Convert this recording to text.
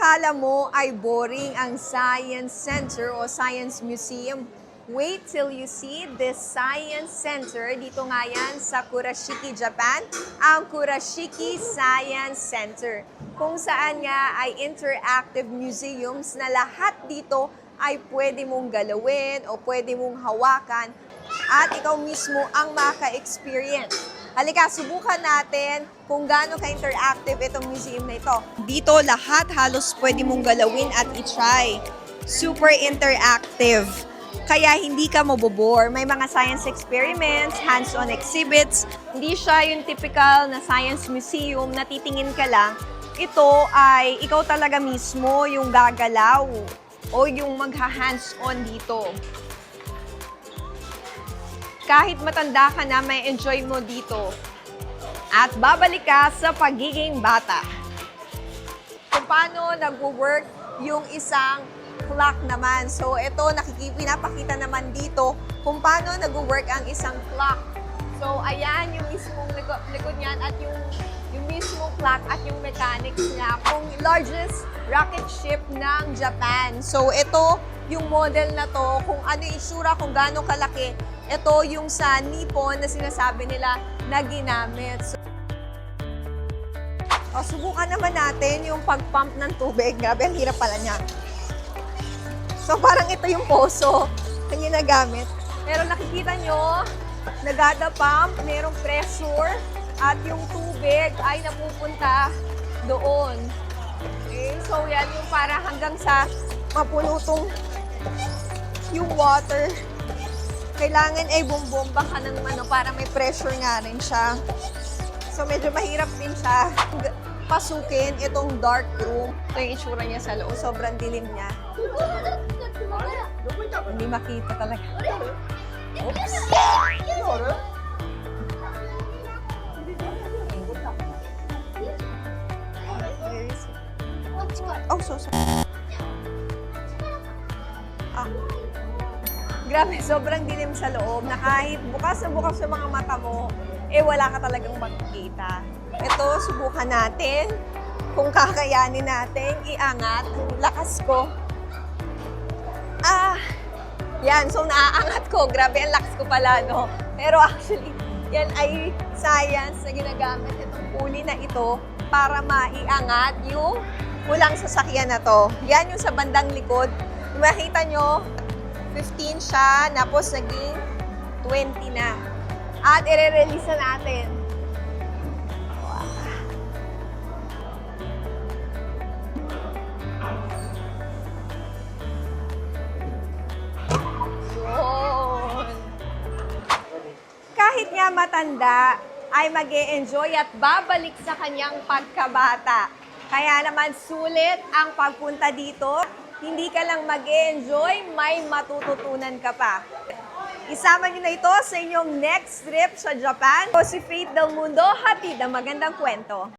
akala mo ay boring ang Science Center o Science Museum, wait till you see this Science Center. Dito nga yan sa Kurashiki, Japan, ang Kurashiki Science Center. Kung saan nga ay interactive museums na lahat dito ay pwede mong galawin o pwede mong hawakan at ikaw mismo ang maka-experience. Halika, subukan natin kung gaano ka-interactive itong museum na ito. Dito, lahat halos pwede mong galawin at i-try. Super interactive. Kaya hindi ka mabobore. May mga science experiments, hands-on exhibits. Hindi siya yung typical na science museum na titingin ka lang. Ito ay ikaw talaga mismo yung gagalaw o yung magha-hands-on dito. Kahit matanda ka na, may enjoy mo dito. At babalik ka sa pagiging bata. Kung paano nag-work yung isang clock naman. So, ito, pinapakita naman dito kung paano nag-work ang isang clock. So, ayan yung mismong likod niyan at yung mismong clock at yung mechanics niya. Kung largest rocket ship ng Japan. So, ito yung model na to, kung ano yung itsura, kung gaano kalaki. Ito yung sa Nippon na sinasabi nila na ginamit. So, subukan naman natin yung pag-pump ng tubig. Grabe, ang hirap pala niya. So, parang ito yung poso na ginagamit. Pero nakikita nyo, nagada pump, merong pressure, at yung tubig ay napupunta doon. Okay? So, yan yung para hanggang sa mapuno tong yung water. Kailangan ay bumbomba ka ng para may pressure nga rin siya. So, medyo mahirap din siya pasukin itong dark room. Ito yung itsura niya sa loob. Sobrang dilim niya. Hindi makita talaga. Oops! Oh, so sorry. Grabe, sobrang dilim sa loob na kahit bukas na bukas sa mga mata mo, wala ka talagang makikita. Ito, subukan natin kung kakayanin natin iangat. Lakas ko. Yan. So, naaangat ko. Grabe, ang lakas ko pala, no? Pero actually, yan ay science na ginagamit itong pulley na ito para maiangat yung ulang sasakyan na to. Yan yung sa bandang likod. Makita nyo, 15 siya, tapos naging 20 na. At i-release na natin. Yun. Kahit nga matanda, ay mag-e-enjoy at babalik sa kanyang pagkabata. Kaya naman sulit ang pagpunta dito. Hindi ka lang mag-enjoy, may matututunan ka pa. Isama niyo na ito sa inyong next trip sa Japan. O si Faith Del Mundo, hatid ang magandang kwento.